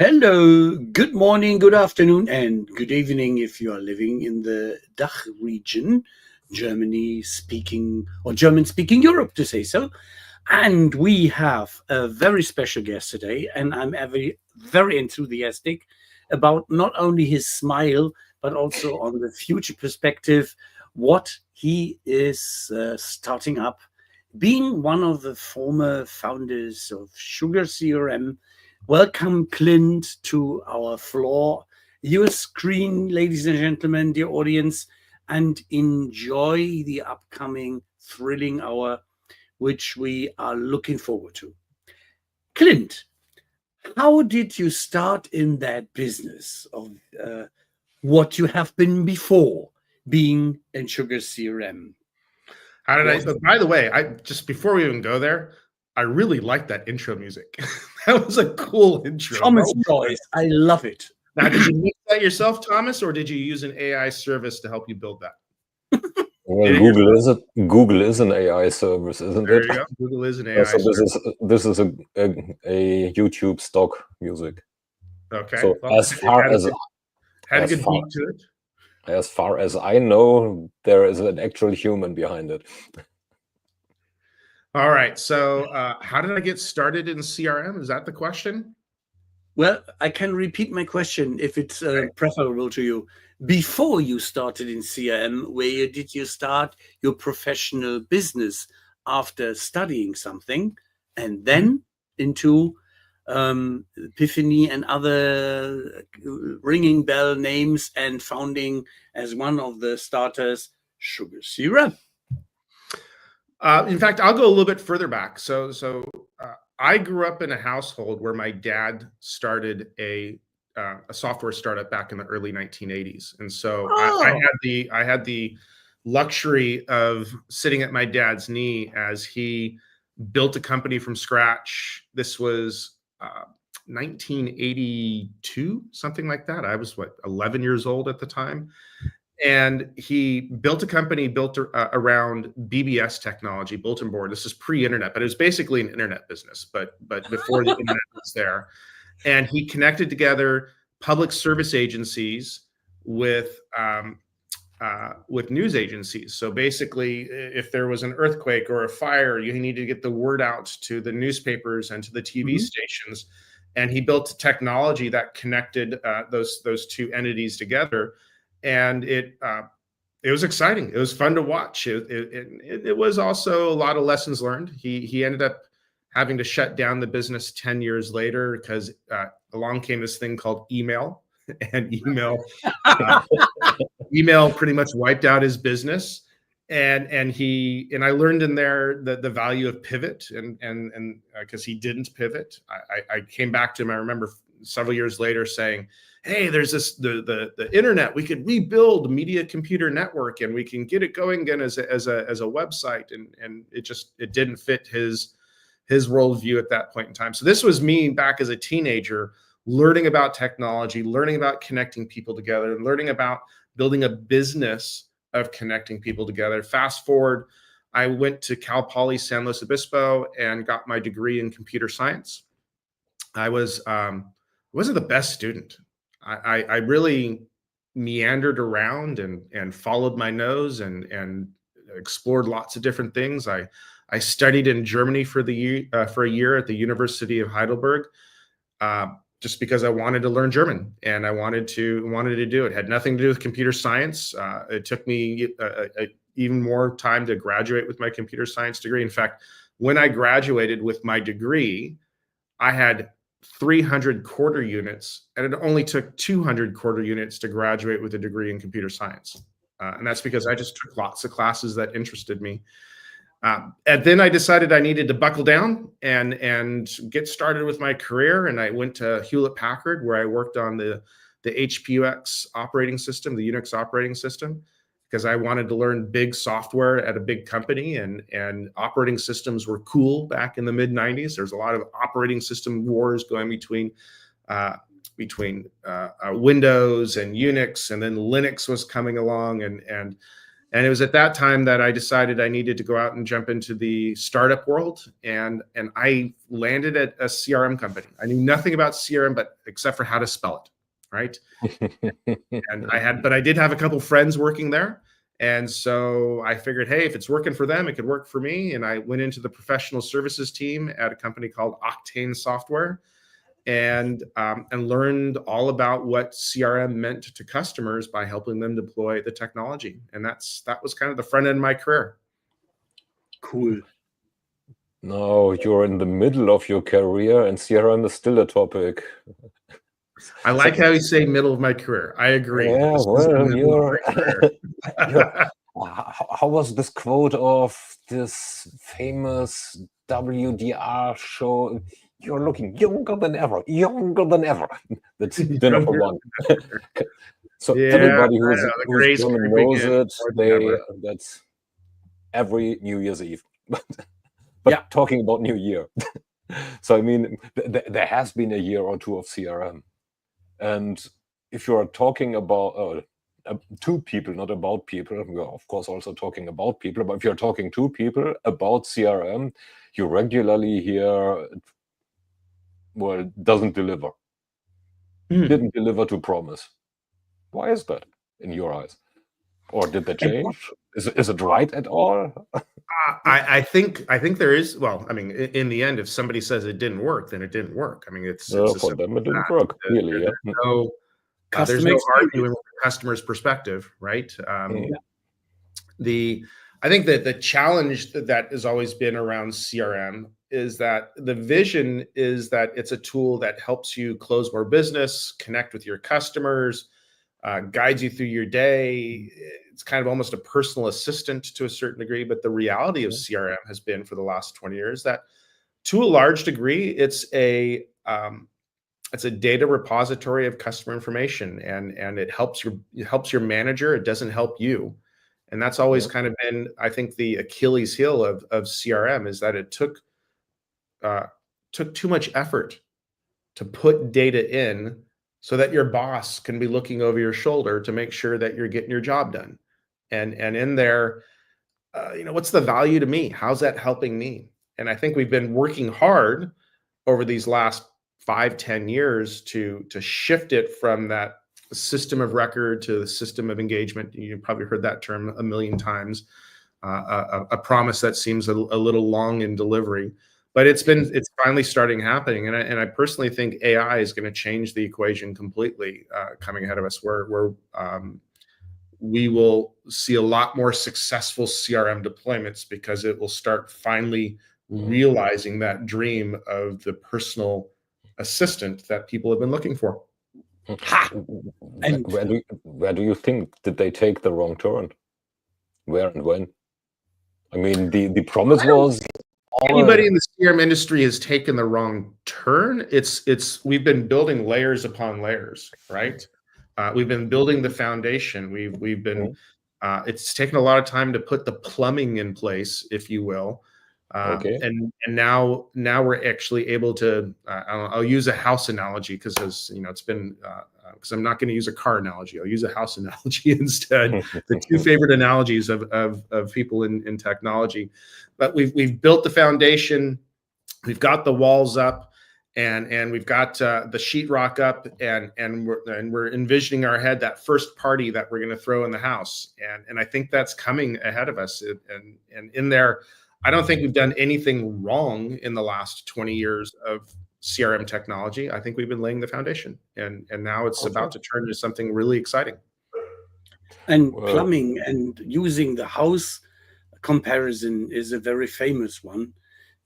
Hello, good morning, good afternoon, and good evening if you are living in the DACH region, Germany speaking or German speaking Europe to say so. And we have a very special guest today, and I'm very enthusiastic about not only his smile, but also on the future perspective, what he is starting up, being one of the former founders of SugarCRM. Welcome, Clint, to our floor, your screen, ladies and gentlemen, dear audience, and enjoy the upcoming thrilling hour, which we are looking forward to. Clint, how did you start in that business of what you have been before being in SugarCRM? How did I? By the way, just before we even go there, I really like that intro music. That was a cool intro. Thomas Joyce, I love it. Now, did you make that yourself, Thomas, or did you use an AI service to help you build that? Well, Google is an AI service, isn't there it? You go. Google is an AI so service. This is a YouTube stock music. Okay. So well, as far as had a good beat to it. As far as I know, there is an actual human behind it. All right. So how did I get started in CRM? Is that the question? Well, I can repeat my question if it's preferable to you. Before you started in CRM, where did you start your professional business after studying something and then into Epiphany and other ringing bell names and founding as one of the starters SugarCRM? In fact, I'll go a little bit further back. So I grew up in a household where my dad started a software startup back in the early 1980s, and so I had the luxury of sitting at my dad's knee as he built a company from scratch. This was 1982, something like that. I was 11 years old at the time. And he built a company built around BBS technology, bulletin board. This is pre-internet, but it was basically an internet business, but before the internet was there. And he connected together public service agencies with news agencies. So basically, if there was an earthquake or a fire, you needed to get the word out to the newspapers and to the TV stations. And he built technology that connected those two entities together. And it was exciting. It was fun to watch. It was also a lot of lessons learned. He ended up having to shut down the business 10 years later because along came this thing called email, and email pretty much wiped out his business. And I learned in there the value of pivot, and because he didn't pivot, I came back to him. I remember several years later saying, hey, there's the internet. We could rebuild Media Computer Network and we can get it going again as a website. And it didn't fit his worldview at that point in time. So this was me back as a teenager, learning about technology, learning about connecting people together, and learning about building a business of connecting people together. Fast forward, I went to Cal Poly San Luis Obispo and got my degree in computer science. I wasn't the best student. I really meandered around and followed my nose and explored lots of different things. I studied in Germany for a year at the University of Heidelberg, just because I wanted to learn German and I wanted to do it. It had nothing to do with computer science. It took me even more time to graduate with my computer science degree. In fact, when I graduated with my degree, I had 300 quarter units, and it only took 200 quarter units to graduate with a degree in computer science. And that's because I just took lots of classes that interested me. And then I decided I needed to buckle down and get started with my career. And I went to Hewlett Packard, where I worked on the HPUX operating system, the Unix operating system, because I wanted to learn big software at a big company, and operating systems were cool back in the mid 90s. There's a lot of operating system wars going between Windows and Unix, and then Linux was coming along, and And it was at that time that I decided I needed to go out and jump into the startup world. And I landed at a CRM company. I knew nothing about CRM, but except for how to spell it, right? But I did have a couple friends working there. And so I figured, hey, if it's working for them, it could work for me. And I went into the professional services team at a company called Octane Software, and learned all about what CRM meant to customers by helping them deploy the technology. And that was kind of the front end of my career. Cool. Now you're in the middle of your career and CRM is still a topic. I like how you say middle of my career. I agree. Yeah, well, how was this quote of this famous WDR show? You're looking younger than ever, younger than ever. That's the number one. So yeah, everybody who's German knows it. That's every New Year's Eve. But talking about New Year. So I mean, there has been a year or two of CRM. And if you're talking about to people, not about people, we're of course also talking about people, but if you're talking to people about CRM, you regularly hear, well, it doesn't deliver. Didn't deliver to promise. Why is that in your eyes? Or did that change? Is it right at all? I think there is. Well, I mean, in the end, if somebody says it didn't work, then it didn't work. I mean, it's for them it didn't work. Really, there's no arguing with the customer's perspective, right? I think that the challenge that has always been around CRM is that the vision is that it's a tool that helps you close more business, connect with your customers, guides you through your day. It's kind of almost a personal assistant to a certain degree. But the reality of CRM has been for the last 20 years that, to a large degree, it's a data repository of customer information, and it helps your manager. It doesn't help you. And that's always kind of been, I think, the Achilles heel of CRM, is that it took too much effort to put data in so that your boss can be looking over your shoulder to make sure that you're getting your job done. And in there, what's the value to me? How's that helping me? And I think we've been working hard over these last 5-10 years to shift it from that system of record to the system of engagement. You've probably heard that term a million times. A promise that seems a little long in delivery, but it's finally starting happening. And I personally think AI is going to change the equation completely coming ahead of us, where we will see a lot more successful CRM deployments, because it will start finally realizing that dream of the personal assistant that people have been looking for. And where do you think did they take the wrong turn? Where and when? I mean, the promise was anybody in the CRM industry has taken the wrong turn. We've been building layers upon layers, right? We've been building the foundation. We've been it's taken a lot of time to put the plumbing in place, if you will. And now we're actually able to. I'll use a house analogy because it's been. Because I'm not going to use a car analogy. I'll use a house analogy instead. The two favorite analogies of people in technology. But we've built the foundation. We've got the walls up, and we've got the sheetrock up, and we're envisioning our head that first party that we're going to throw in the house. And I think that's coming ahead of us. And in there, I don't think we've done anything wrong in the last 20 years of CRM technology. I think we've been laying the foundation, and now it's about to turn into something really exciting. And plumbing and using the house comparison is a very famous one.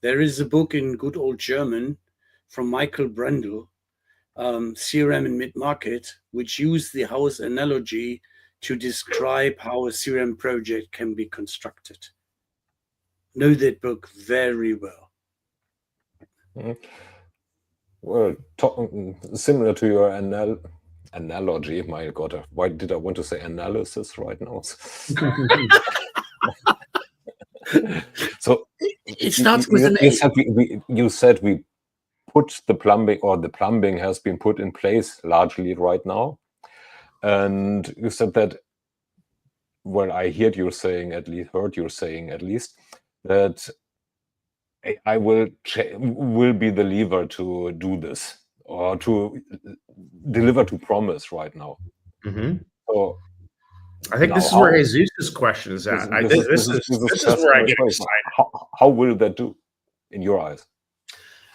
There is a book in good old German from Michael Brendel, CRM in Mid-Market, which used the house analogy to describe how a CRM project can be constructed. Know that book very well. Well, similar to your analogy, my God, why did I want to say analysis right now? So it starts with an A. You said we put the plumbing, or the plumbing has been put in place largely right now. And you said that well, I heard you saying at least that AI will be the lever to do this or to deliver to promise right now. So I think now this is where Jesus' question is at. this This is where I get excited. How will that do in your eyes?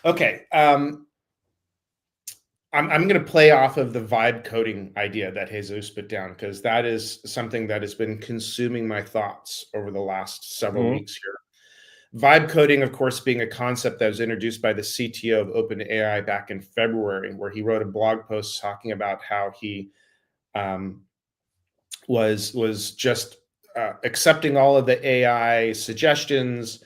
Okay. I'm going to play off of the vibe coding idea that Jesus put down, because that is something that has been consuming my thoughts over the last several weeks here. Vibe coding, of course, being a concept that was introduced by the CTO of OpenAI back in February, where he wrote a blog post talking about how he was just accepting all of the AI suggestions,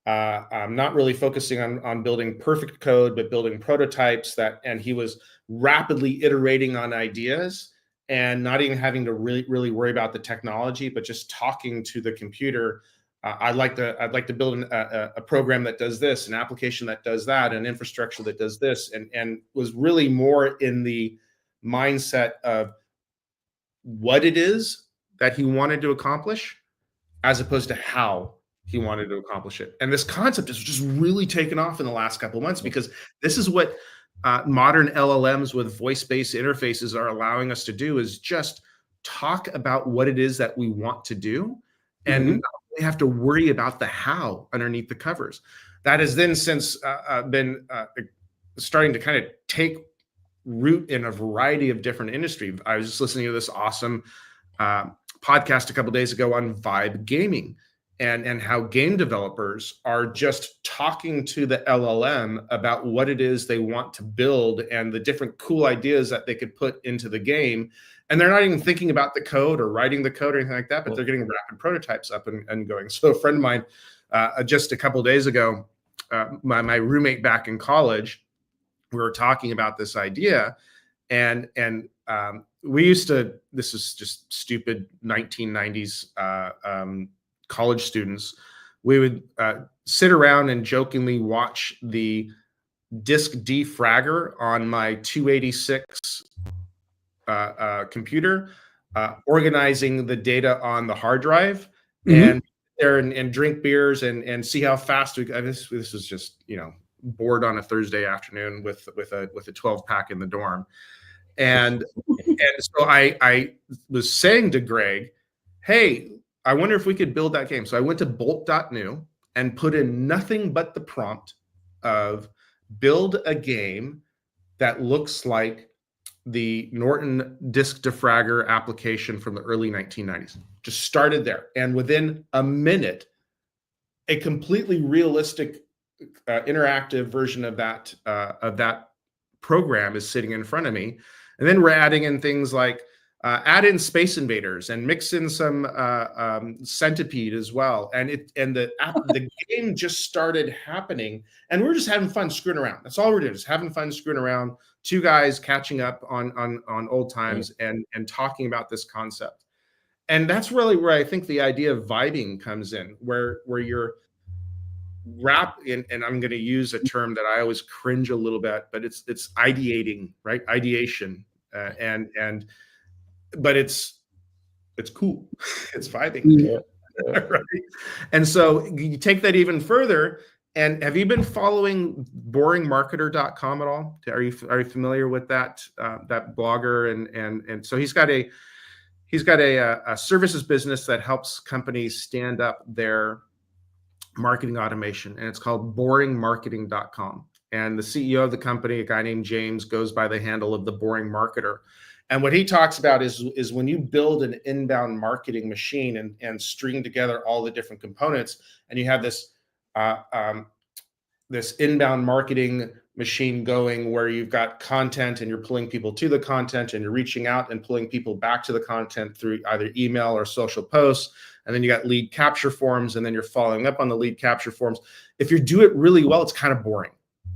not really focusing on building perfect code, but building prototypes and he was rapidly iterating on ideas and not even having to really worry about the technology, but just talking to the computer. I'd like to build a program that does this, an application that does that, an infrastructure that does this, and was really more in the mindset of what it is that he wanted to accomplish, as opposed to how he wanted to accomplish it. And this concept has just really taken off in the last couple of months, because this is what modern LLMs with voice-based interfaces are allowing us to do, is just talk about what it is that we want to do, and not really have to worry about the how underneath the covers. That has then since been starting to kind of take root in a variety of different industries. I was just listening to this awesome podcast a couple of days ago on vibe gaming, and how game developers are just talking to the LLM about what it is they want to build and the different cool ideas that they could put into the game. And they're not even thinking about the code or writing the code or anything like that, but they're getting rapid prototypes up and going. So a friend of mine, just a couple of days ago, my roommate back in college, we were talking about this idea, and we used to, this is just stupid 1990s college students, we would sit around and jokingly watch the disk defragger on my 286 computer, organizing the data on the hard drive, and there and drink beers and see how fast we. This was just, bored on a Thursday afternoon with a 12-pack in the dorm, and so I was saying to Greg, hey, I wonder if we could build that game. So I went to bolt.new and put in nothing but the prompt of build a game that looks like the Norton disk defragger application from the early 1990s. Just started there. And within a minute, a completely realistic interactive version of that program is sitting in front of me. And then we're adding in things like add in Space Invaders and mix in some Centipede as well. And the game just started happening, and we're just having fun screwing around. That's all we're doing, just having fun screwing around. Two guys catching up on old times and talking about this concept. And that's really where I think the idea of vibing comes in, where you're and I'm going to use a term that I always cringe a little bit, but it's ideating, right? Ideation, but it's cool. It's vibing, right? And so you take that even further. And have you been following boringmarketer.com at all? Are you familiar with that blogger? And so he's got a services business that helps companies stand up their marketing automation, and it's called boringmarketing.com. And the CEO of the company, a guy named James, goes by the handle of the Boring Marketer. And what he talks about is when you build an inbound marketing machine and string together all the different components, and you have this this inbound marketing machine going where you've got content and you're pulling people to the content, and you're reaching out and pulling people back to the content through either email or social posts. And then you got lead capture forms, and then you're following up on the lead capture forms. If you do it really well, it's kind of boring,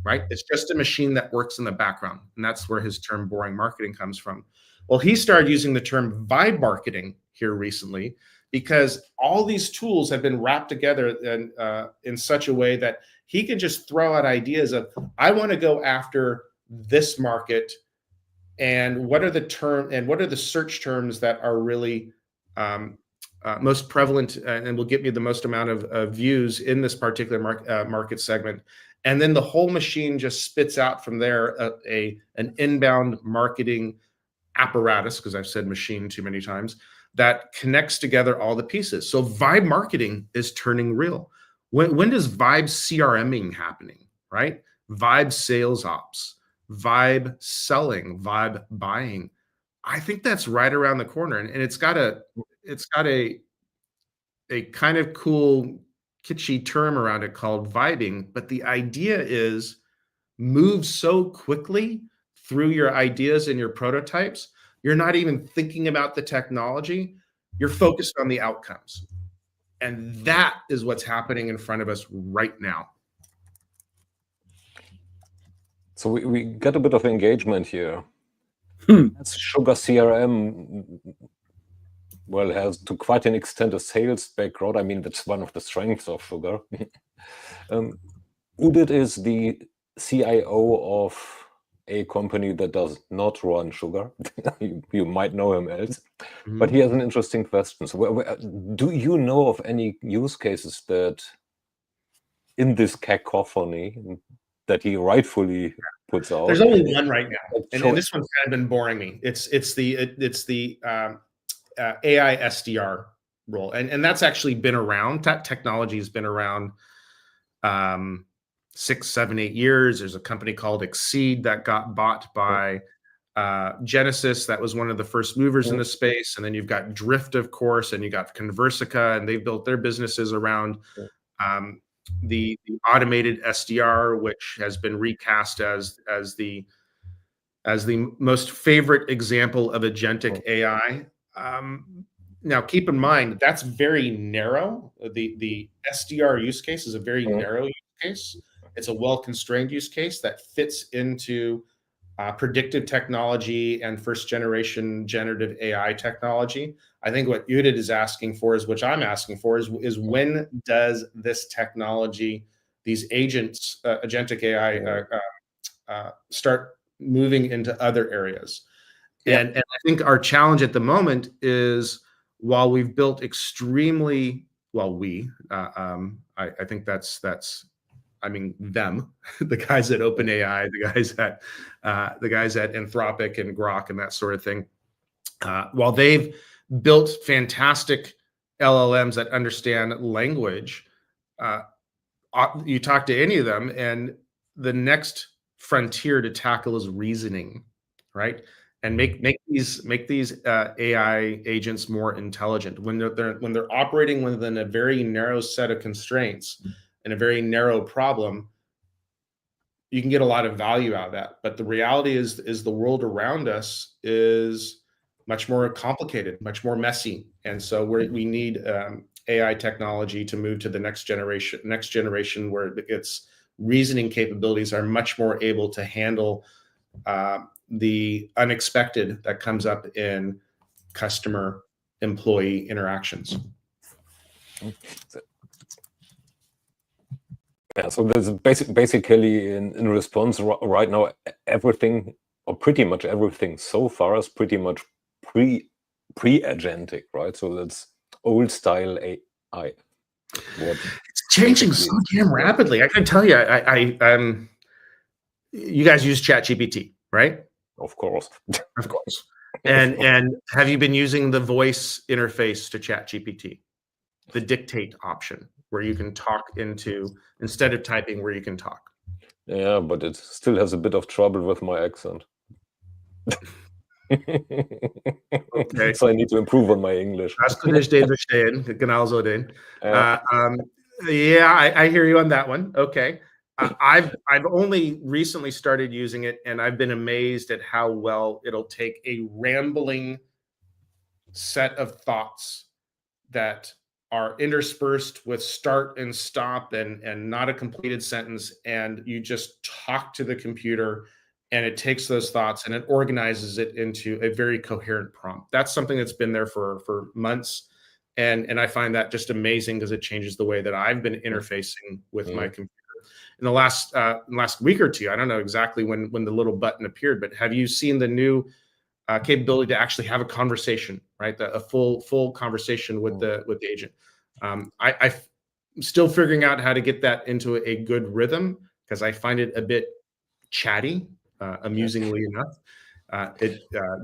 right? It's just a machine that works in the background. And that's where his term boring marketing comes from. Well, he started using the term vibe marketing here recently, because all these tools have been wrapped together in such a way that he can just throw out ideas of, I want to go after this market, and what are the search terms that are really most prevalent and will get me the most amount of views in this particular market segment. And then the whole machine just spits out from there an inbound marketing apparatus, because I've said machine too many times, that connects together all the pieces. So vibe marketing is turning real. When does vibe CRMing happening, right? Vibe sales ops, vibe selling, vibe buying. I think that's right around the corner, and it's got a kind of cool kitschy term around it called vibing. But the idea is move so quickly through your ideas and your prototypes, you're not even thinking about the technology, you're focused on the outcomes. And that is what's happening in front of us right now. So we get a bit of engagement here. That's SugarCRM, well, has to quite an extent a sales background. I mean, that's one of the strengths of Sugar. Udit is the CIO of a company that does not run Sugar. You might know him else, but he has an interesting question. So do you know of any use cases that in this cacophony that he rightfully puts out? There's only one right now, and this one's kind of been boring me. It's the AI SDR role, and that's actually been around. That technology has been around 6, 7, 8 years. There's a company called Exceed that got bought by Genesis. That was one of the first movers in the space. And then you've got Drift, of course, and you got Conversica, and they've built their businesses around the automated SDR, which has been recast as the most favorite example of agentic AI. Now, keep in mind, that's very narrow. The SDR use case is a very narrow use case. It's a well-constrained use case that fits into predictive technology and first-generation generative AI technology. I think what Udit is asking for is, which I'm asking for, is when does this technology, these agents, agentic AI, start moving into other areas? And I think our challenge at the moment is, while we've built extremely well, I think that's I mean them, the guys at OpenAI, the guys at Anthropic and Grok and that sort of thing. While they've built fantastic LLMs that understand language, you talk to any of them, and the next frontier to tackle is reasoning, right? And make these AI agents more intelligent. When they're operating within a very narrow set of constraints and a very narrow problem, you can get a lot of value out of that. But the reality is the world around us is much more complicated, much more messy, and so we need AI technology to move to the next generation where its reasoning capabilities are much more able to handle the unexpected that comes up in customer employee interactions. Yeah, so there's basically in response right now, everything, or pretty much everything so far, is pretty much pre-agentic, right? So that's old style AI. It's changing so damn rapidly. I can tell you, you guys use ChatGPT, right? Of course. Of course. And have you been using the voice interface to ChatGPT? The dictate option, where you can talk into, instead of typing, where you can talk. Yeah, but it still has a bit of trouble with my accent. Okay. So I need to improve on my English. Yeah, I hear you on that one. Okay. I've only recently started using it, and I've been amazed at how well it'll take a rambling set of thoughts that are interspersed with start and stop and not a completed sentence, and you just talk to the computer, and it takes those thoughts and it organizes it into a very coherent prompt. That's something that's been there for months, and I find that just amazing, because it changes the way that I've been interfacing with my computer. In the last week or two, I don't know exactly when the little button appeared, but have you seen the new capability to actually have a conversation, right? A full conversation with the agent. I'm still figuring out how to get that into a good rhythm, because I find it a bit chatty, amusingly enough.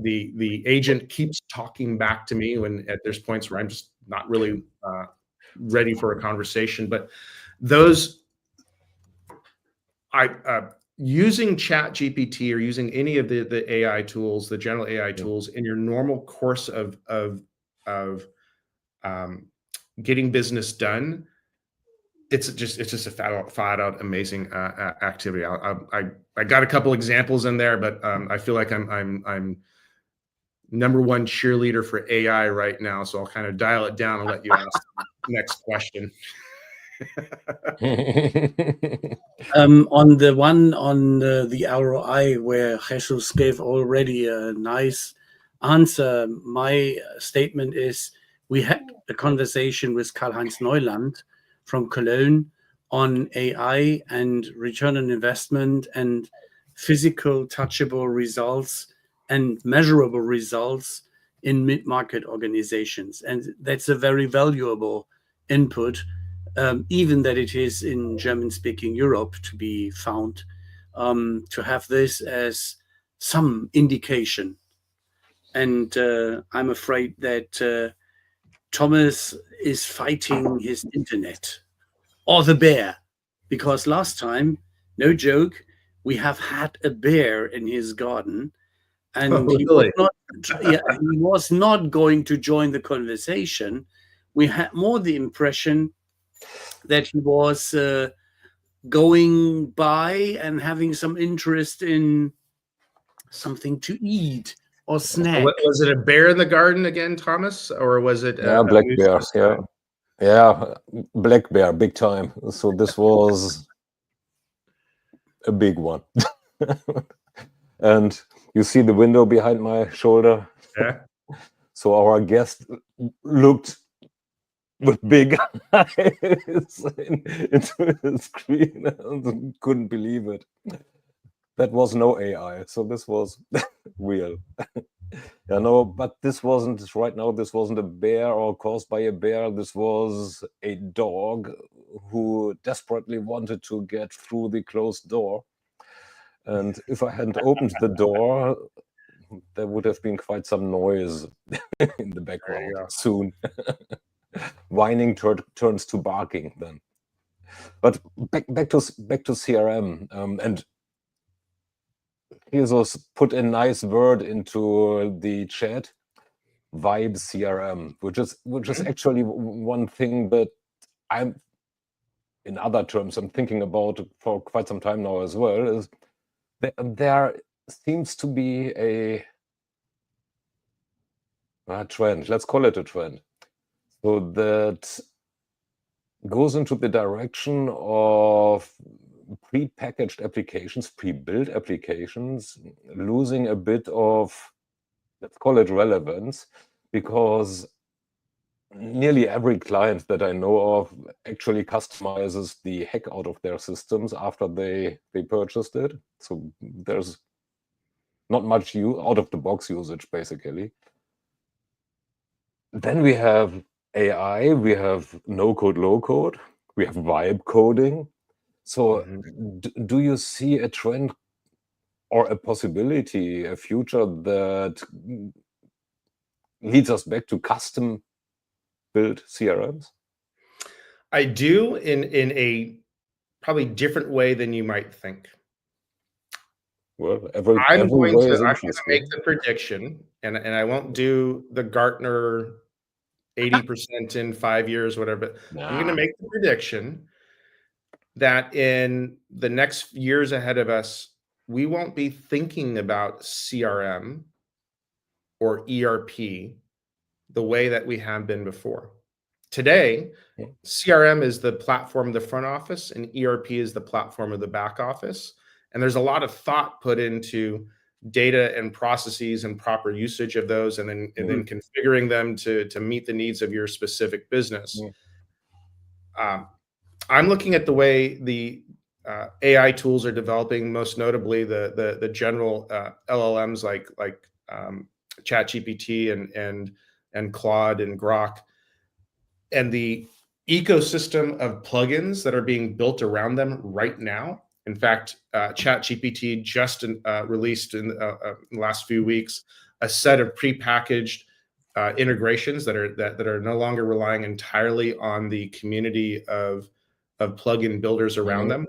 The agent keeps talking back to me when there's points where I'm just not really ready for a conversation. But those, using Chat GPT or using any of the AI tools, the general AI tools, in your normal course of getting business done, it's just a flat out amazing activity. I got a couple examples in there, but I feel like I'm number one cheerleader for AI right now, so I'll kind of dial it down and let you ask the next question. On the one on the ROI, where Jesus gave already a nice answer, my statement is, we had a conversation with Karl-Heinz Neuland from Cologne on AI and return on investment and physical touchable results and measurable results in mid-market organizations. And that's a very valuable input, even that it is in German-speaking Europe to be found, to have this as some indication. And I'm afraid that Thomas is fighting his internet or the bear, because last time, no joke, we have had a bear in his garden, and he was not going to join the conversation. We had more the impression that he was going by and having some interest in something to eat or snack. Was it a bear in the garden again, Thomas, or was it black bear? Yeah, black bear, big time. So this was a big one. And you see the window behind my shoulder. Yeah. So our guest looked with big eyes into the screen and couldn't believe it. That was no AI, so this was real. But this wasn't, right now, this wasn't a bear or caused by a bear. This was a dog who desperately wanted to get through the closed door. And if I hadn't opened the door, there would have been quite some noise in the background soon. Whining turns to barking then. But back to CRM, and Jesus put a nice word into the chat, vibe CRM, which is actually one thing that I'm, in other terms, I'm thinking about for quite some time now as well, is that there seems to be a trend, let's call it a trend, so that goes into the direction of pre-packaged applications, pre-built applications, losing a bit of, let's call it, relevance, because nearly every client that I know of actually customizes the heck out of their systems after they purchased it. So there's not much out-of-the-box usage, basically. Then we have AI, we have no-code, low-code, we have vibe coding. So do you see a trend or a possibility, a future that leads us back to custom built CRMs? I do, in a probably different way than you might think. Well, I'm going to make the prediction, and I won't do the Gartner 80% in 5 years, whatever, but I'm going to make the prediction that in the next years ahead of us, we won't be thinking about CRM or ERP the way that we have been before. Today, CRM is the platform of the front office, and ERP is the platform of the back office. And there's a lot of thought put into data and processes and proper usage of those, and then configuring them to meet the needs of your specific business. I'm looking at the way the AI tools are developing, most notably the general LLMs like ChatGPT and Claude and Grok, and the ecosystem of plugins that are being built around them right now. In fact, ChatGPT just released in the last few weeks a set of prepackaged integrations that are no longer relying entirely on the community of plugin builders around them.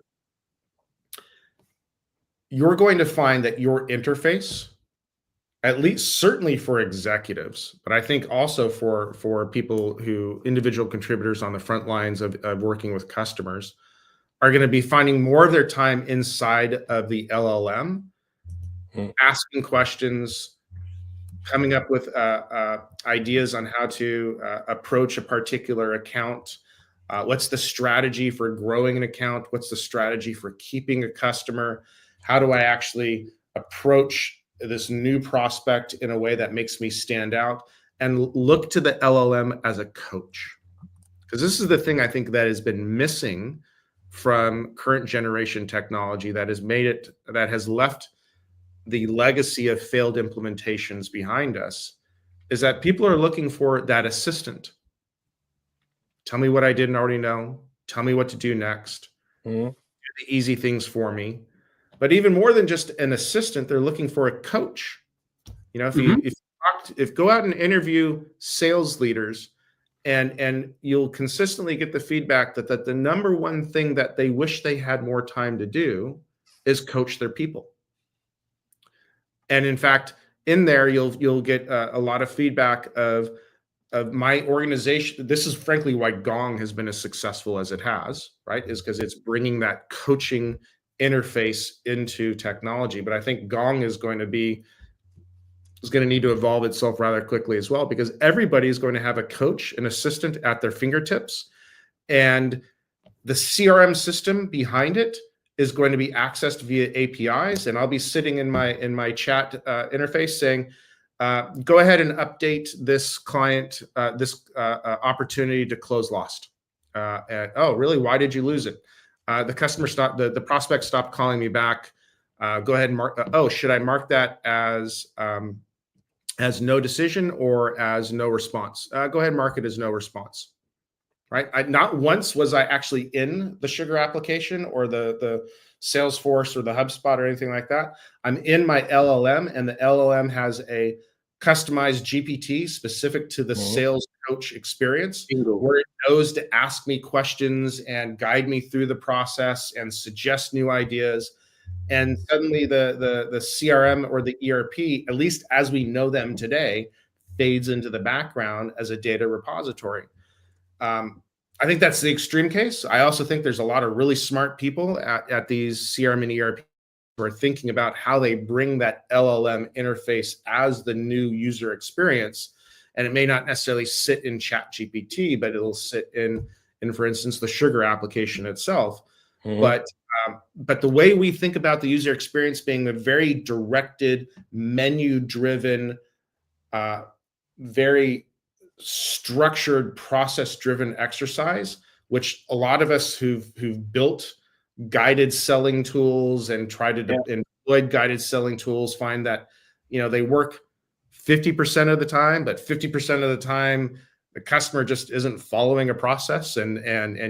You're going to find that your interface, at least certainly for executives, but I think also for people individual contributors on the front lines of working with customers, are going to be finding more of their time inside of the LLM, asking questions, coming up with ideas on how to approach a particular account. What's the strategy for growing an account? What's the strategy for keeping a customer? How do I actually approach this new prospect in a way that makes me stand out? And look to the LLM as a coach. Because this is the thing I think that has been missing from current generation technology that has left the legacy of failed implementations behind us, is that people are looking for that assistant. Tell me what I didn't already know. Tell me what to do next. Do the easy things for me. But even more than just an assistant, they're looking for a coach. If go out and interview sales leaders, and you'll consistently get the feedback that the number one thing that they wish they had more time to do is coach their people. And in fact, in there, you'll get a lot of feedback of my organization. This is frankly why Gong has been as successful as it has, right? Is because it's bringing that coaching interface into technology. But I think Gong is going to need to evolve itself rather quickly as well, because everybody is going to have a coach, an assistant at their fingertips, and the CRM system behind it is going to be accessed via APIs. And I'll be sitting in my chat interface saying, go ahead and update this client, this opportunity to close lost. Oh, really? Why did you lose it? The prospect stopped calling me back. Go ahead and mark. Should I mark that as no decision or as no response? Go ahead and mark it as no response. Right? Not once was I actually in the Sugar application or the Salesforce or the HubSpot or anything like that. I'm in my LLM, and the LLM has a customized GPT specific to the sales coach experience, where it knows to ask me questions and guide me through the process and suggest new ideas. And suddenly the CRM or the ERP, at least as we know them today, fades into the background as a data repository. I think that's the extreme case. I also think there's a lot of really smart people at these CRM and ERP who are thinking about how they bring that LLM interface as the new user experience. And it may not necessarily sit in ChatGPT, but it'll sit in, for instance, the Sugar application itself. But the way we think about the user experience being a very directed, menu-driven, very structured, process-driven exercise, which a lot of us who've built guided selling tools and tried to employ guided selling tools find that they work 50% of the time, but 50% of the time the customer just isn't following a process, and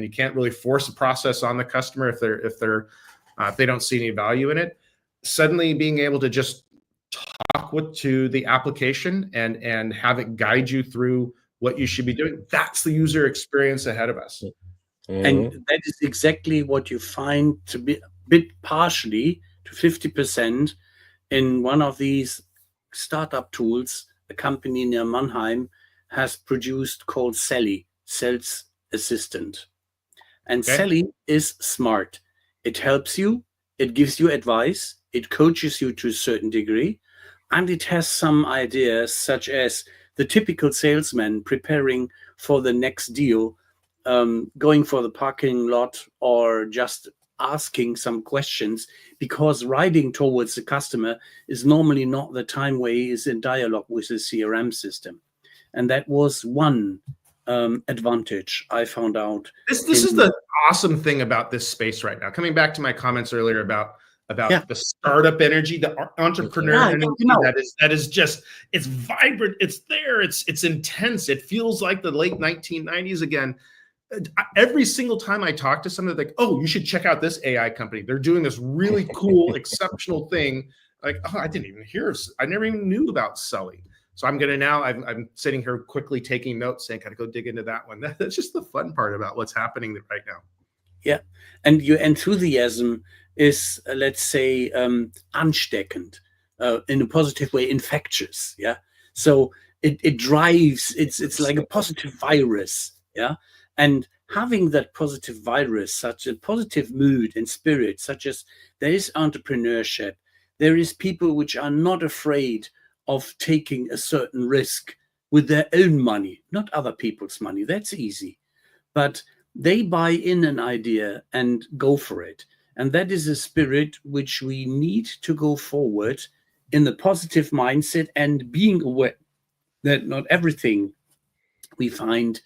you can't really force a process on the customer if they don't see any value in it. Suddenly being able to just talk to the application and have it guide you through what you should be doing, that's the user experience ahead of us. And that is exactly what you find to be a bit partially to 50% in one of these startup tools a company near Mannheim has produced called Sally, Sales Assistant. And Sally is smart. It helps you, it gives you advice, it coaches you to a certain degree, and it has some ideas such as the typical salesman preparing for the next deal, going for the parking lot or just asking some questions, because riding towards the customer is normally not the time where he is in dialogue with the CRM system. And that was one advantage I found out. This is the awesome thing about this space right now. Coming back to my comments earlier about about the startup energy, the entrepreneur energy that is just, it's vibrant, it's there, it's intense, it feels like the late 1990s again. Every single time I talk to somebody, like, oh, you should check out this AI company. They're doing this really cool, exceptional thing. Like, oh, I didn't even hear, I never even knew about Sully. So I'm going to now, I'm sitting here quickly taking notes, saying, gotta go dig into that one. That's just the fun part about what's happening right now. Yeah. And your enthusiasm is, let's say, ansteckend, in a positive way, infectious. Yeah. So it drives, it's like a positive virus. Yeah. And having that positive virus, such a positive mood and spirit, such as there is entrepreneurship, there is people which are not afraid of taking a certain risk with their own money, not other people's money. That's easy. But they buy in an idea and go for it. And that is a spirit which we need to go forward in the positive mindset, and being aware that not everything we find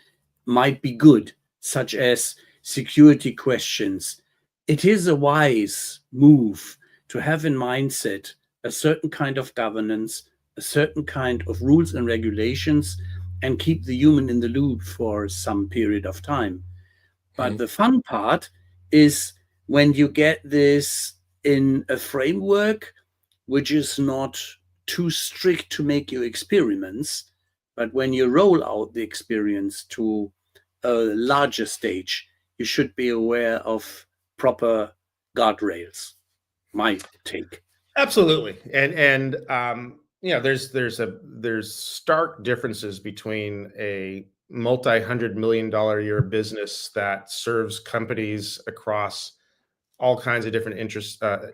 might be good, such as security questions. It is a wise move to have in mindset a certain kind of governance, a certain kind of rules and regulations, and keep the human in the loop for some period of time. But the fun part is when you get this in a framework which is not too strict to make you experiments, but when you roll out the experience to a larger stage, you should be aware of proper guardrails. My take. Absolutely. And there's stark differences between a multi-$100 million a year business that serves companies across all kinds of different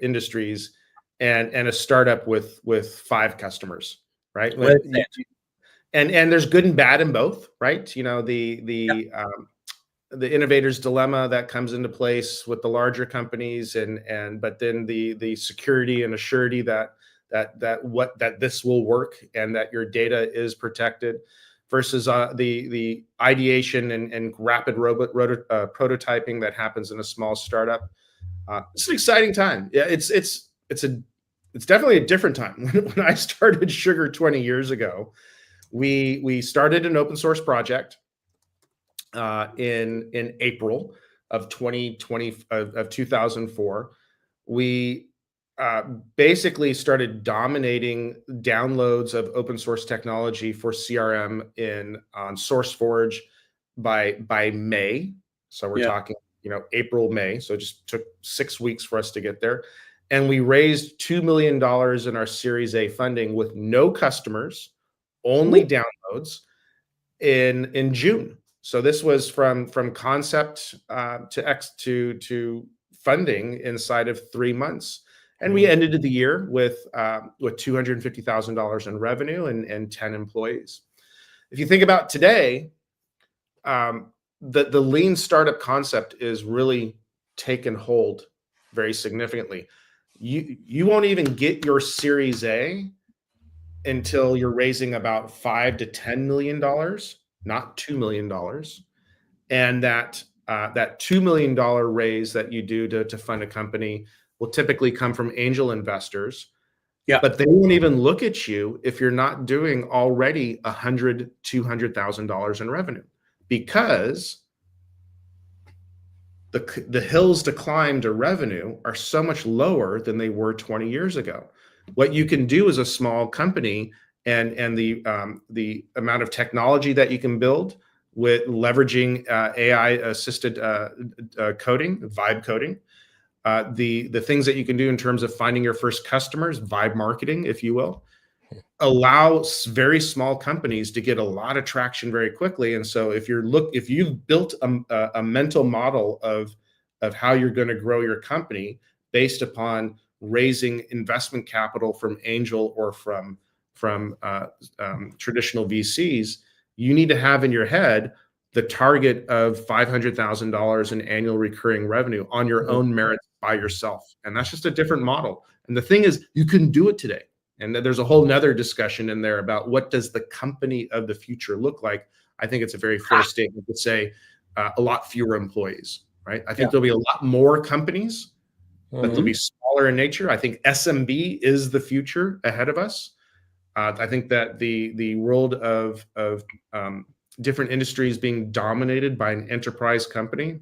industries and a startup with 5 customers, right? And there's good and bad in both, right? You know, the innovator's dilemma that comes into place with the larger companies, but then the security and assurity that this will work and that your data is protected, versus the ideation and rapid prototyping that happens in a small startup. It's an exciting time. Yeah, it's definitely a different time. When I started Sugar 20 years ago, we started an open source project in April of 2004. We basically started dominating downloads of open source technology for CRM on SourceForge by May. So we're talking, April, May. So it just took 6 weeks for us to get there. And we raised $2 million in our Series A funding with no customers, only downloads in June. So this was from concept to funding inside of 3 months. And we ended the year with $250,000 in revenue and 10 employees. If you think about today, the lean startup concept is really taken hold very significantly. You won't even get your Series A until you're raising about $5 to $10 million, not $2 million. And that $2 million raise that you do to fund a company will typically come from angel investors. Yeah. But they won't even look at you if you're not doing already $100,000, $200,000 in revenue, because the hills to climb to revenue are so much lower than they were 20 years ago. What you can do as a small company and the amount of technology that you can build with leveraging AI assisted coding, vibe coding, the things that you can do in terms of finding your first customers, vibe marketing, if you will, allow very small companies to get a lot of traction very quickly. And so if you've built a mental model of how you're going to grow your company based upon raising investment capital from angel or from traditional VCs, you need to have in your head the target of $500,000 in annual recurring revenue on your own merits by yourself. And that's just a different model. And the thing is, you can do it today. And there's a whole nother discussion in there about what does the company of the future look like. I think it's a very fair statement to say a lot fewer employees, right? I think there'll be a lot more companies but they'll be smaller in nature. I think SMB is the future ahead of us. I think that the world of different industries being dominated by an enterprise company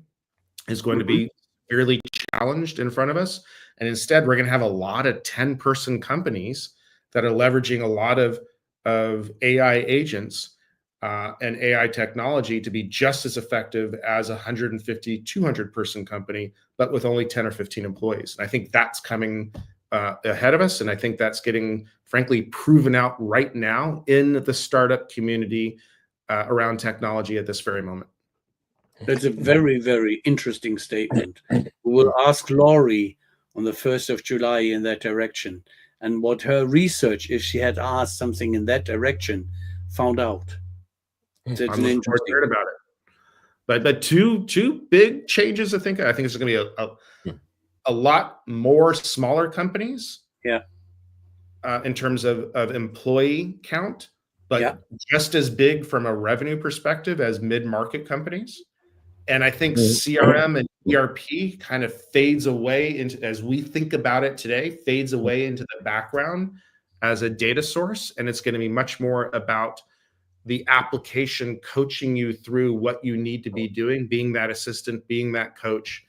is going to be severely challenged in front of us. And instead, we're going to have a lot of 10-person companies that are leveraging a lot of AI agents and AI technology to be just as effective as a 150, 200-person company, but with only 10 or 15 employees. And I think that's coming ahead of us. And I think that's getting, frankly, proven out right now in the startup community around technology at this very moment. That's a very, very interesting statement. We will ask Laurie on the 1st of July in that direction, and what her research, if she had asked something in that direction, found out. That's I'm looking forward to hearing about it. But two big changes, I think it's going to be a lot more smaller companies. Yeah. In terms of employee count, but just as big from a revenue perspective as mid-market companies. And I think CRM and ERP kind of fades away into, as we think about it today, fades away into the background as a data source. And it's going to be much more about the application coaching you through what you need to be doing, being that assistant, being that coach,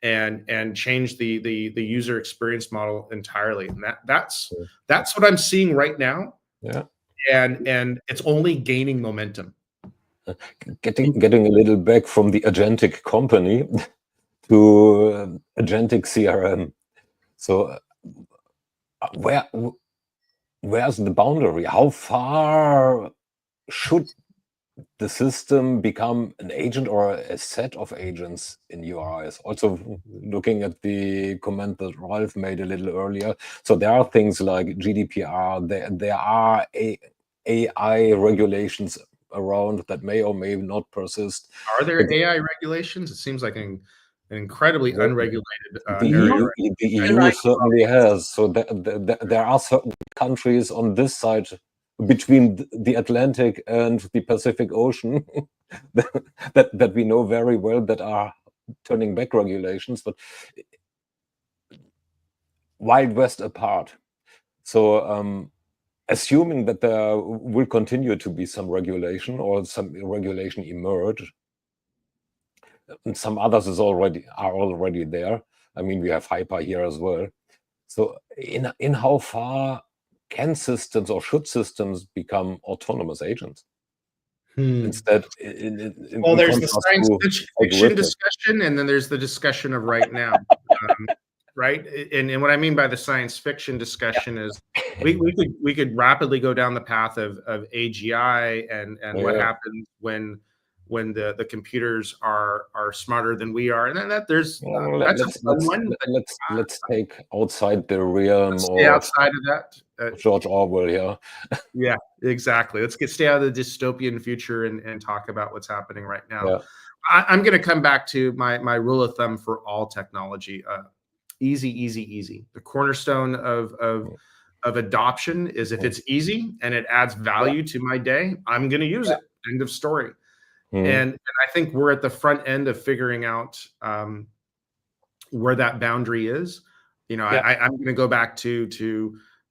and change the user experience model entirely. And that's what I'm seeing right now. Yeah. And it's only gaining momentum. Getting a little back from the agentic company to agentic CRM. So where's the boundary? How far should the system become an agent or a set of agents in your eyes? Also looking at the comment that Ralph made a little earlier. So there are things like GDPR, there are AI regulations around that may or may not persist. Are there AI regulations? It seems like an incredibly unregulated area. The EU certainly has. So there are certain countries on this side between the Atlantic and the Pacific Ocean that we know very well that are turning back regulations, but Wild West apart. So assuming that there will continue to be some regulation or some regulation emerge, and some others are already there. I mean, we have hyper here as well. So in how far can systems or should systems become autonomous agents? Instead, well, there's the science fiction discussion, and then there's the discussion of right now. Right, and what I mean by the science fiction discussion is we could rapidly go down the path of AGI and what happens when the computers are smarter than we are, and then let's take outside the realm of outside of that George Orwell here. Yeah, exactly. Let's stay out of the dystopian future and talk about what's happening right now. Yeah. I'm going to come back to my rule of thumb for all technology. Easy. The cornerstone of adoption is if it's easy and it adds value to my day, I'm going to use it. End of story. And I think we're at the front end of figuring out where that boundary is. You know, I'm going to go back to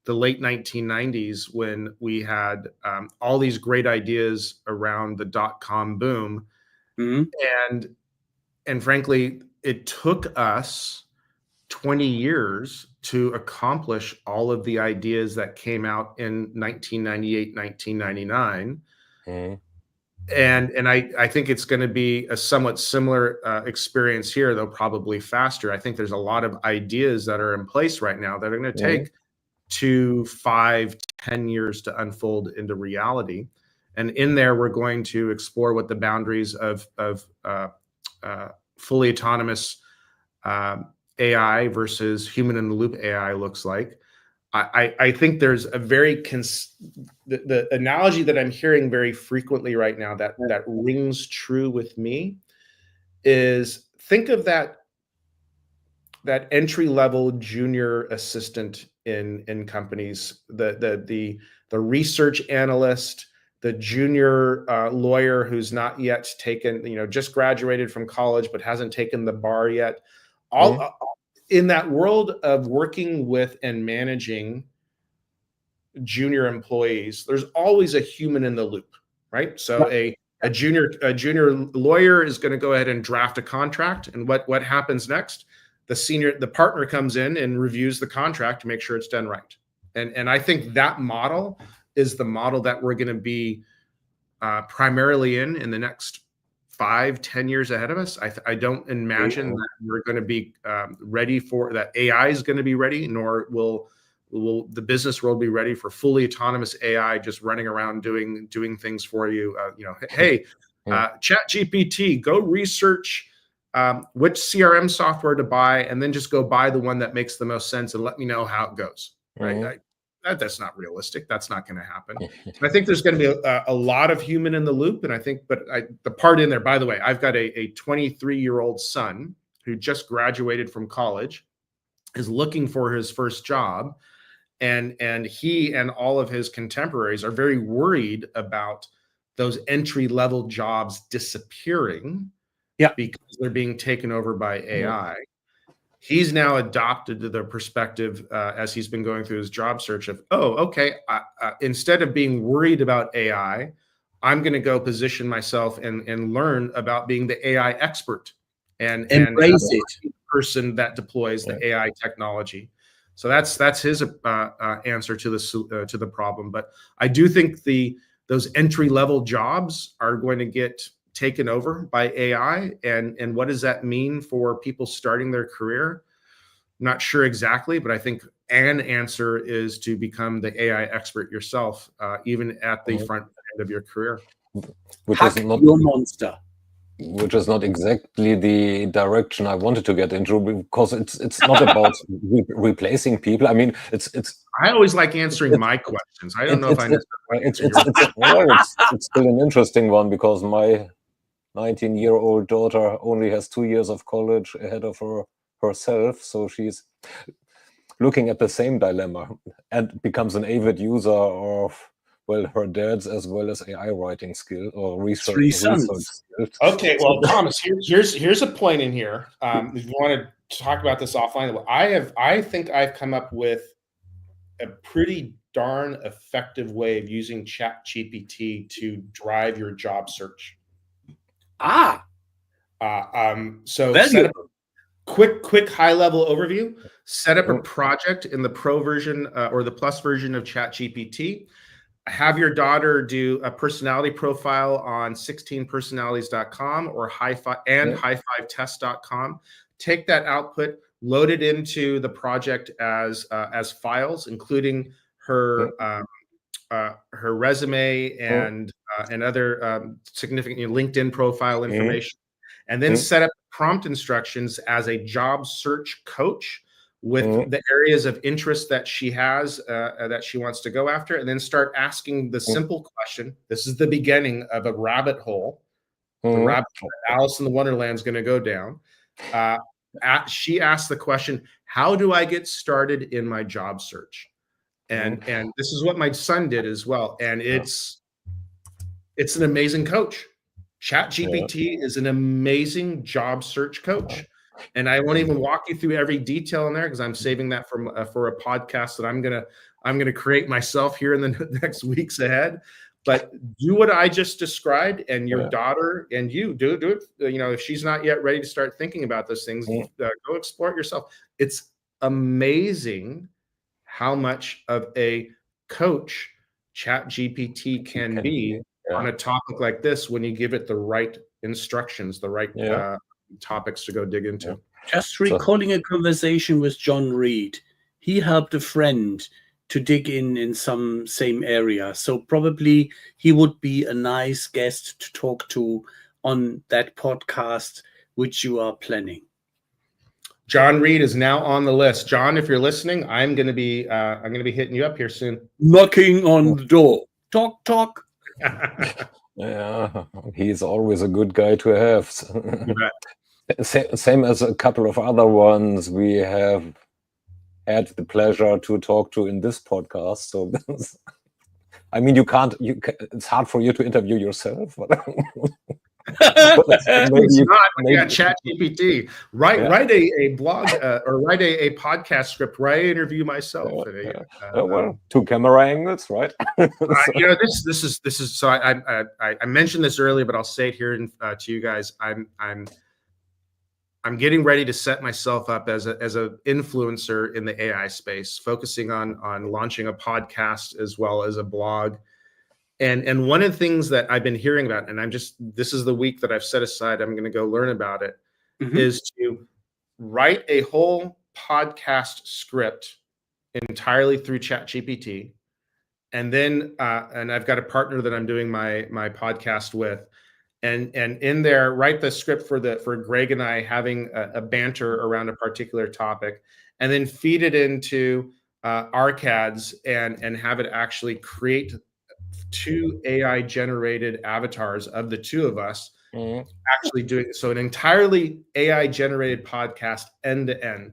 the late 1990s when we had all these great ideas around the dot-com boom. And frankly, it took us 20 years to accomplish all of the ideas that came out in 1998, 1999. And I think it's going to be a somewhat similar experience here, though probably faster. I think there's a lot of ideas that are in place right now that are going to take 2, 5, 10 years to unfold into reality. And in there, we're going to explore what the boundaries of fully autonomous AI versus human-in-the-loop AI looks like. I think there's a very the analogy that I'm hearing very frequently right now that rings true with me is think of that entry-level junior assistant in companies, the research analyst, the junior lawyer who's not yet taken, just graduated from college but hasn't taken the bar yet. in that world of working with and managing junior employees, there's always a human in the loop, right? So a junior lawyer is going to go ahead and draft a contract, and what happens next? The partner comes in and reviews the contract to make sure it's done right. And I think that model is the model that we're going to be primarily in the next 5-10 years ahead of us. I don't imagine that we're going to be ready for that. AI is going to be ready, nor will the business world be ready for fully autonomous AI just running around doing things for you. Hey, ChatGPT, go research which CRM software to buy, and then just go buy the one that makes the most sense and let me know how it goes. Right? That's not realistic. That's not going to happen. I think there's going to be a lot of human in the loop, and I think, the part in there. By the way, I've got a 23-year-old son who just graduated from college, is looking for his first job. And he and all of his contemporaries are very worried about those entry-level jobs disappearing because they're being taken over by AI. He's now adopted the perspective as he's been going through his job search of, instead of being worried about AI, I'm going to go position myself and learn about being the AI expert and embrace it. Person that deploys the AI technology. So that's his answer to the problem. But I do think those entry-level jobs are going to get taken over by AI. And what does that mean for people starting their career? I'm not sure exactly, but I think an answer is to become the AI expert yourself, even at the front end of your career. Which Hack is not your monster. Which is not exactly the direction I wanted to get into, because it's not about replacing people. I mean, it's. I always like answering my questions. I don't know if I know. It's still an interesting one, because my 19-year-old daughter only has 2 years of college ahead of herself, so she's looking at the same dilemma and becomes an avid user of, well, her dad's as well as AI writing skill or research skills. Okay, well, Thomas, here's a point in here. If you want to talk about this offline, I think I've come up with a pretty darn effective way of using ChatGPT to drive your job search. So set up a quick high level overview. Set up a project in the pro version or the plus version of ChatGPT. Have your daughter do a personality profile on 16personalities.com or high5test.com. Take that output, load it into the project as files, including her resume and other significant LinkedIn profile information, and then set up prompt instructions as a job search coach with the areas of interest that she has that she wants to go after, and then start asking the simple question. This is the beginning of a rabbit hole. The rabbit hole Alice in the Wonderland is going to go down. She asked the question, how do I get started in my job search? And this is what my son did as well. And it's an amazing coach. ChatGPT is an amazing job search coach. And I won't even walk you through every detail in there, because I'm saving that for a podcast that I'm gonna create myself here in the next weeks ahead. But do what I just described, and your daughter and you do it. If she's not yet ready to start thinking about those things, go explore it yourself. It's amazing how much of a coach ChatGPT can be on a topic like this when you give it the right instructions, the right topics to go dig into. Just recalling a conversation with John Reed. He helped a friend to dig in some same area. So probably he would be a nice guest to talk to on that podcast, which you are planning. John Reed is now on the list. John, if you're listening, I'm going to be hitting you up here soon. Knocking on the door. Talk, talk. Yeah, he's always a good guy to have. Same as a couple of other ones we have had the pleasure to talk to in this podcast. So, I mean, it's hard for you to interview yourself. It's not. You got ChatGPT. Write a blog or write a podcast script where I interview myself. Well, 2 camera angles, right? This is. So I mentioned this earlier, but I'll say it here to you guys. I'm getting ready to set myself up as a influencer in the AI space, focusing on launching a podcast as well as a blog. And one of the things that I've been hearing about, and this is the week that I've set aside, I'm going to go learn about it, is to write a whole podcast script entirely through ChatGPT. And then, and I've got a partner that I'm doing my podcast with, and in there, write the script for Greg and I having a banter around a particular topic, and then feed it into ARCADS and have it actually create 2 AI generated avatars of the 2 of us actually doing so, an entirely AI generated podcast end to end.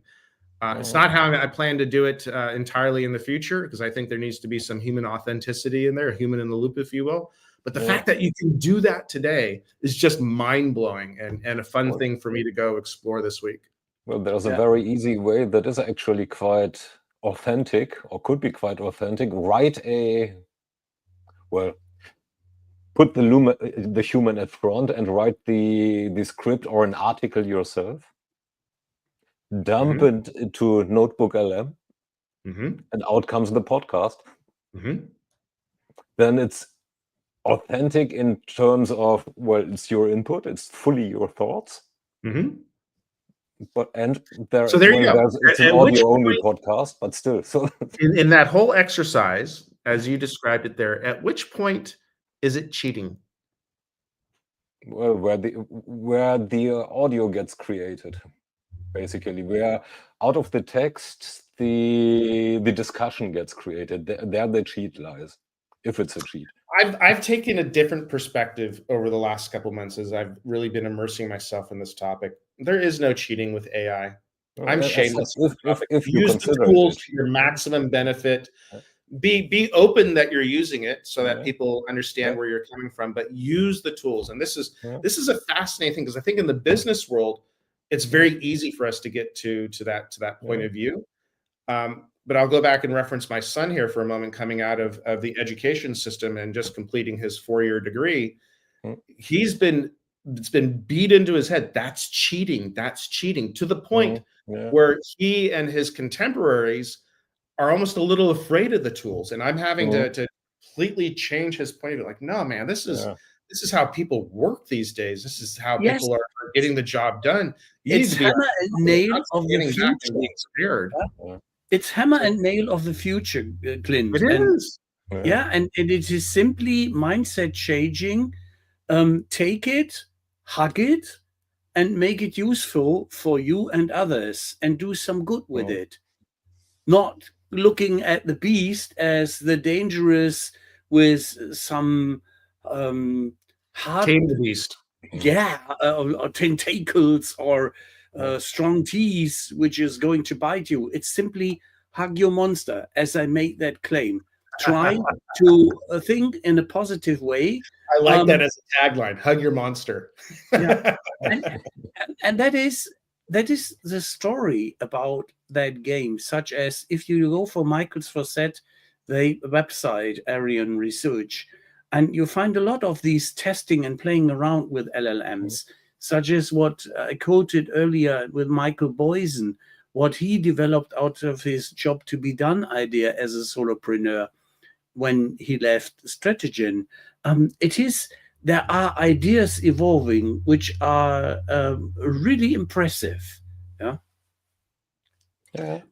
It's not how I plan to do it entirely in the future, because I think there needs to be some human authenticity in there, a human in the loop, if you will. But the fact that you can do that today is just mind blowing and a fun thing for me to go explore this week. Well, there's a very easy way that is actually quite authentic, or could be quite authentic. Put the human at front and write the script or an article yourself. Dump it into Notebook LM, and out comes the podcast. Then it's authentic in terms of, well, it's your input, it's fully your thoughts. But there's it's an audio-only podcast, but still. So in that whole exercise, as you described it there, at which point is it cheating? Well, where the audio gets created, basically, where out of the text the discussion gets created. There the cheat lies, if it's a cheat. I've taken a different perspective over the last couple of months as I've really been immersing myself in this topic. There is no cheating with AI. I'm shameless. If you use the tools to your maximum benefit. Be open that you're using it so that people understand where you're coming from, but use the tools. And this is a fascinating thing, because I think in the business world, it's very easy for us to get to that point of view. But I'll go back and reference my son here for a moment, coming out of the education system and just completing his 4-year degree. It's been beat into his head. That's cheating. That's cheating, to the point where he and his contemporaries are almost a little afraid of the tools. And I'm having to completely change his point of view. Like, no, man, this is how people work these days. This is how people are getting the job done. It's hammer and nail of the future. It's hammer and nail of the future, Clint. It is. And it is simply mindset changing. Take it, hug it, and make it useful for you and others, and do some good with it. Not looking at the beast as the dangerous with some hard tame the beast. Or tentacles or strong teeth, which is going to bite you. It's simply hug your monster, as I made that claim. Try to think in a positive way. I like that as a tagline: hug your monster. And that is the story about that game. Such as, if you go for Michael's Fawcett, the website, Arian Research, and you find a lot of these testing and playing around with LLMs, such as what I quoted earlier with Michael Boysen, what he developed out of his job to be done idea as a solopreneur when he left Stratagen. There are ideas evolving which are really impressive.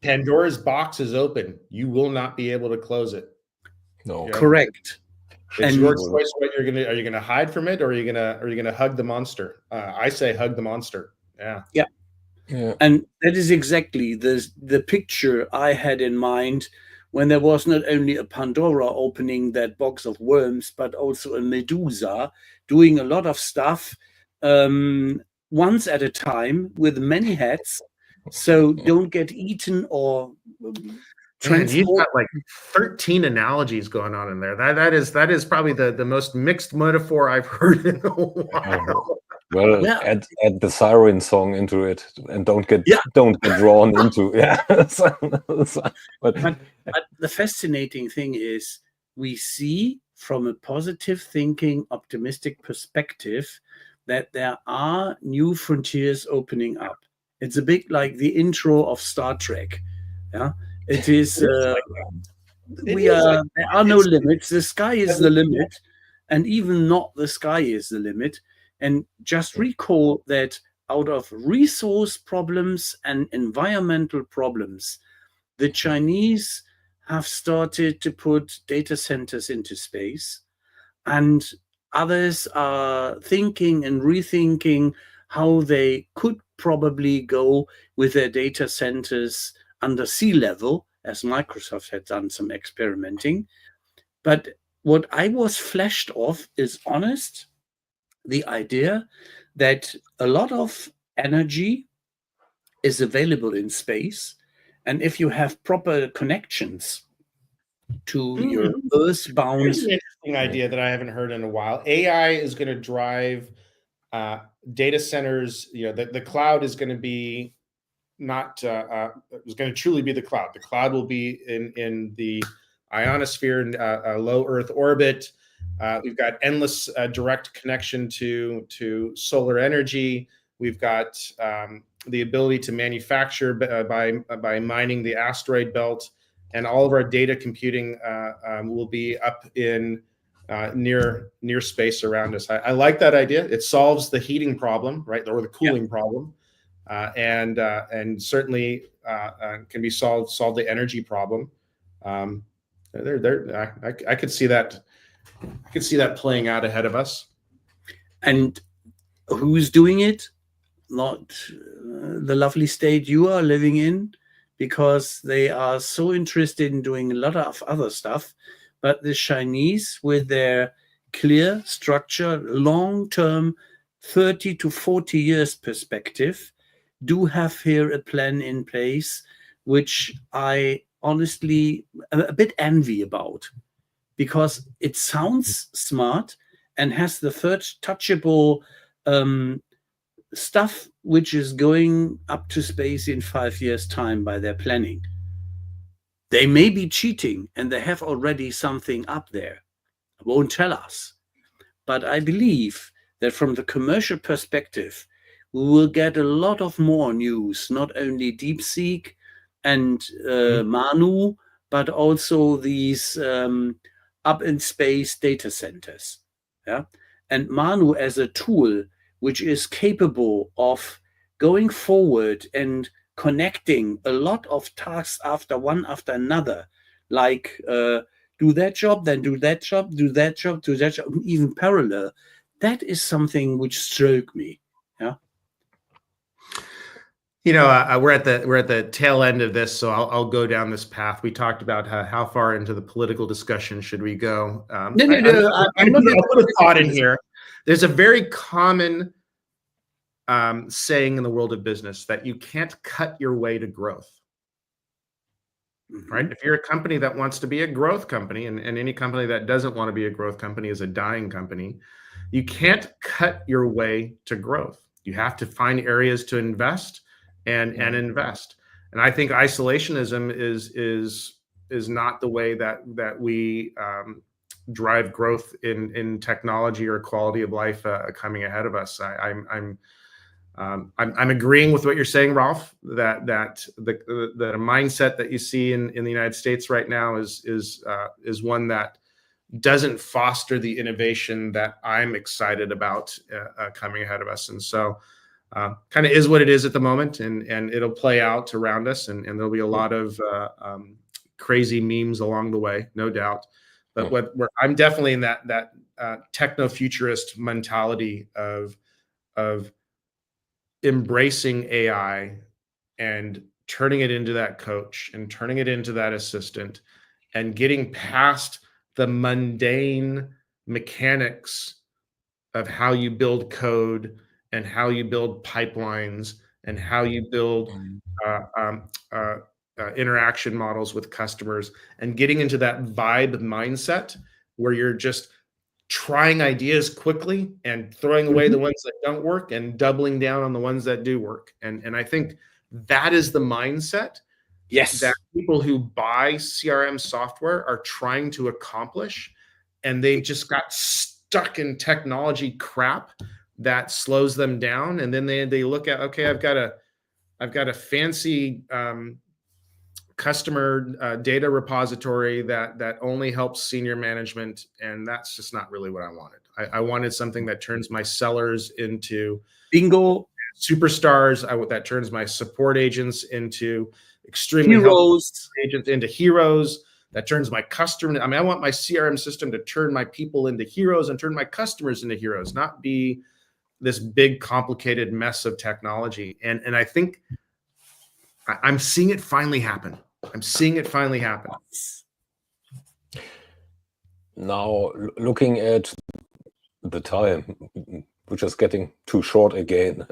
Pandora's box is open. You will not be able to close it. No, correct. It's your choice. What are you gonna hide from it, or are you gonna hug the monster? I say hug the monster. Yeah. And that is exactly the picture I had in mind when there was not only a Pandora opening that box of worms, but also a Medusa doing a lot of stuff once at a time with many hats, so don't get eaten or Man, you've got like 13 analogies going on in there. That is probably the most mixed metaphor I've heard in a while. Well, Yeah. add the siren song into it, and don't get Yeah. drawn into But the fascinating thing is we see from a positive thinking, optimistic perspective that there are new frontiers opening up. It's a bit like the intro of Star Trek. Yeah, it is. There are no limits. The sky is the limit, and even not the sky is the limit. And just recall that out of resource problems and environmental problems, the Chinese have started to put data centers into space, and others are thinking and rethinking how they could probably go with their data centers under sea level, as Microsoft had done some experimenting. But what I was flashed off is honest, the idea that a lot of energy is available in space. And if you have proper connections to your earthbound. Here's an interesting idea that I haven't heard in a while. AI is going to drive data centers. You know, the cloud is going to be not is going to truly be the cloud. The cloud will be in the ionosphere and low Earth orbit. We've got endless direct connection to solar energy. We've got the ability to manufacture by mining the asteroid belt, and all of our data computing will be up in near space around us. I like that idea. It solves the heating problem, right, or the cooling problem, and certainly can be solve the energy problem. I could see that. I could see that playing out ahead of us. And who's doing it? Not the lovely state you are living in, because they are so interested in doing a lot of other stuff. But the Chinese, with their clear structure, long-term, 30 to 40 years perspective, do have here a plan in place, which I honestly am a bit envy about, because it sounds smart and has the first touchable stuff which is going up to space in 5 years' time by their planning. They may be cheating and they have already something up there. Won't tell us. But I believe that from the commercial perspective, we will get a lot of more news, not only DeepSeek and Manu, but also these up in space data centers. Yeah, and Manu as a tool which is capable of going forward and connecting a lot of tasks after one after another, like do that job, then do that job, do that job, do that job, even parallel. That is something which struck me. Yeah. You know, we're at the tail end of this, so I'll go down this path. We talked about how far into the political discussion should we go. I'm going to put a thought in here. There's a very common saying in the world of business that you can't cut your way to growth. Right? If you're a company that wants to be a growth company, and any company that doesn't want to be a growth company is a dying company, you can't cut your way to growth. You have to find areas to invest and invest. And I think isolationism is not the way that we drive growth in technology or quality of life coming ahead of us. I'm agreeing with what you're saying, Rolf, that the mindset that you see in the United States right now is one that doesn't foster the innovation that I'm excited about coming ahead of us. And so kind of is what it is at the moment, and it'll play out around us, and there'll be a lot of crazy memes along the way, no doubt. But I'm definitely in that techno-futurist mentality of embracing AI and turning it into that coach and turning it into that assistant and getting past the mundane mechanics of how you build code and how you build pipelines and how you build interaction models with customers and getting into that vibe mindset where you're just trying ideas quickly and throwing away the ones that don't work and doubling down on the ones that do work. And I think that is the mindset that people who buy CRM software are trying to accomplish. And they just got stuck in technology crap that slows them down. And then they look at, okay, I've got a fancy customer data repository that only helps senior management, and that's just not really what I wanted. I wanted something that turns my sellers into bingo superstars. That turns my support agents into extremely heroes, agents into heroes. That turns my customer. I mean, I want my CRM system to turn my people into heroes and turn my customers into heroes, not be this big complicated mess of technology. And I think I'm seeing it finally happen. Now, looking at the time, which is getting too short again.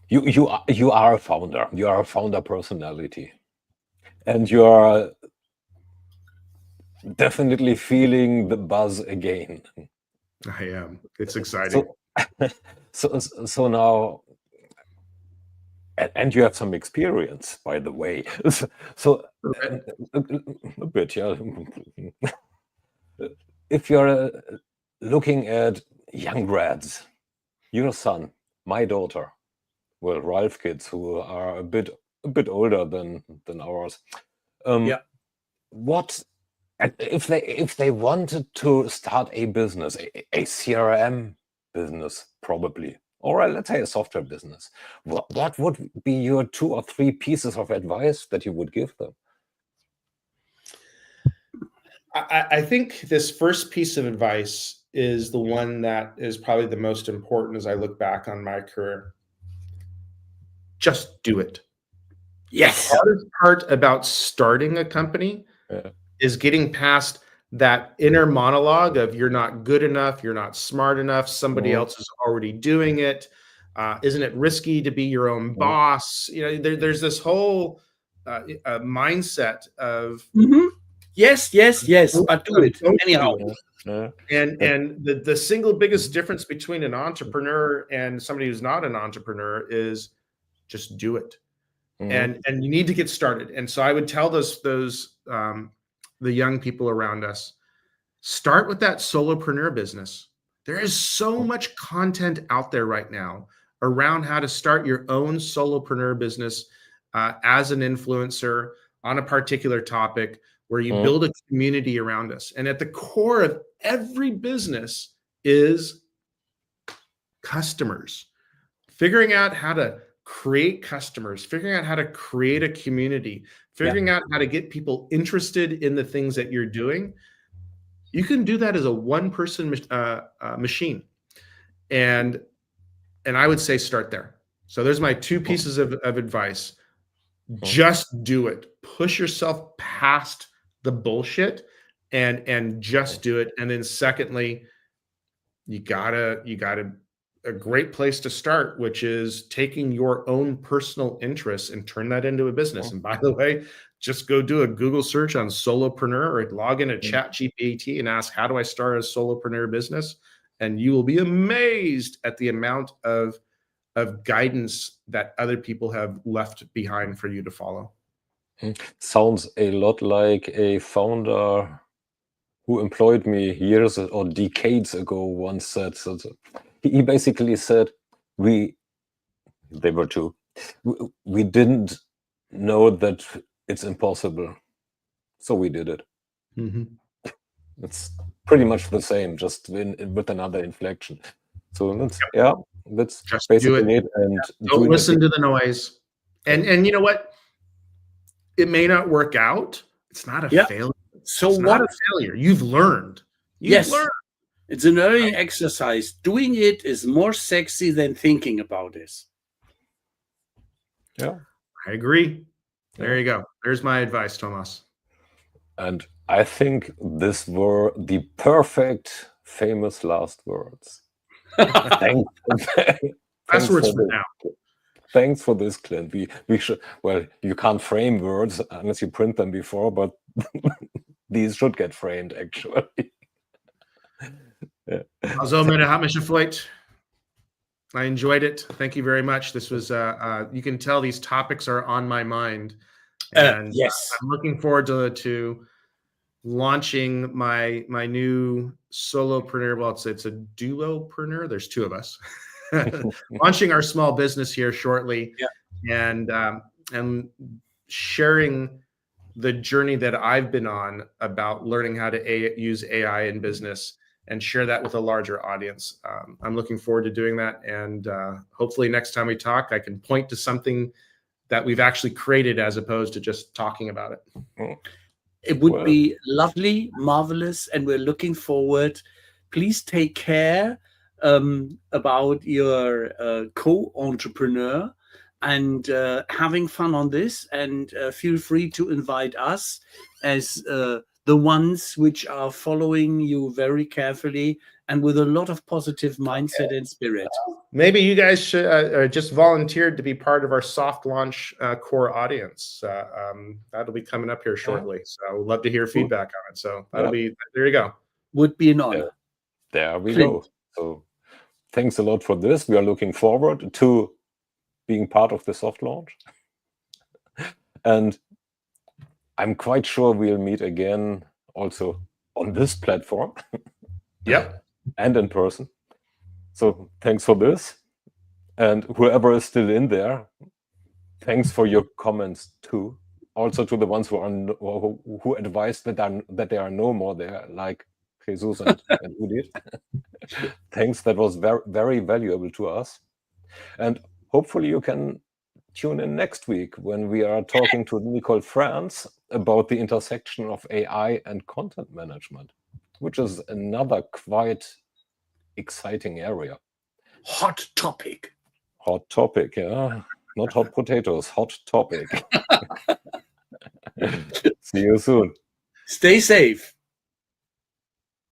You are a founder. You are a founder personality, and you are definitely feeling the buzz again. I am. It's exciting. So now, and you have some experience, by the way. So a bit, yeah. If you're looking at young grads, your son, my daughter, well, Ralph kids who are a bit older than ours. What if they wanted to start a business, a CRM business, probably, or let's say a software business? What would be your 2 or 3 pieces of advice that you would give them? I think this first piece of advice is the one that is probably the most important as I look back on my career. Just do it. Yes. The hardest part about starting a company is getting past that inner monologue of you're not good enough, you're not smart enough, somebody else is already doing it. Isn't it risky to be your own boss? You know, there's this whole mindset of yes, but do it anyhow. And the single biggest difference between an entrepreneur and somebody who's not an entrepreneur is just do it. And you need to get started. And so I would tell those the young people around us, start with that solopreneur business. There is so much content out there right now around how to start your own solopreneur business as an influencer on a particular topic where you build a community around us. And at the core of every business is customers. Figuring out how to create customers, figuring out how to create a community, figuring out how to get people interested in the things that you're doing. You can do that as a one-person machine. And I would say start there. So there's my 2 pieces of advice. Just do it. Push yourself past the bullshit and just do it. And then secondly, you gotta a great place to start, which is taking your own personal interests and turn that into a business. And by the way, just go do a Google search on solopreneur or log in at ChatGPT and ask, how do I start a solopreneur business? And you will be amazed at the amount of guidance that other people have left behind for you to follow. Sounds a lot like a founder who employed me years or decades ago once said. So he basically said, they were 2. We didn't know that it's impossible, so we did it. It's pretty much the same, just with another inflection. So that's just basically it. And don't listen to the noise. And you know what? It may not work out. It's not a failure. So it's not a failure. You've learned. You've learned. It's a learning exercise. Doing it is more sexy than thinking about this. Yeah, I agree. There you go. There's my advice, Thomas. And I think these were the perfect, famous last words. Passwords for now. Thanks for this, Clint. We should, well, you can't frame words unless you print them before, but these should get framed actually. Yeah. Also, Mr. Floyd, I enjoyed it. Thank you very much. This was, you can tell these topics are on my mind. And yes, I'm looking forward to launching my new solopreneur. Well, it's a duopreneur. There's two of us. Launching our small business here shortly, and sharing the journey that I've been on about learning how to use AI in business and share that with a larger audience. I'm looking forward to doing that, and hopefully next time we talk, I can point to something that we've actually created as opposed to just talking about it. It would be lovely, marvelous, and we're looking forward. Please take care about your co-entrepreneur and having fun on this, and feel free to invite us as the ones which are following you very carefully and with a lot of positive mindset and spirit. Maybe you guys should just volunteered to be part of our soft launch core audience. That'll be coming up here shortly. So I would love to hear feedback on it. So that'll be, there you go. Would be an honor. There we go. So thanks a lot for this. We are looking forward to being part of the soft launch. And I'm quite sure we'll meet again also on this platform. Yep. And in person. So thanks for this. And whoever is still in there, thanks for your comments too. Also to the ones who advised that there are no more there, like Jesus and Udit. Thanks, that was very, very valuable to us. And hopefully you can tune in next week when we are talking to Nicole France about the intersection of AI and content management, which is another quite exciting area. Hot topic. Hot topic, yeah. Not hot potatoes, hot topic. See you soon. Stay safe.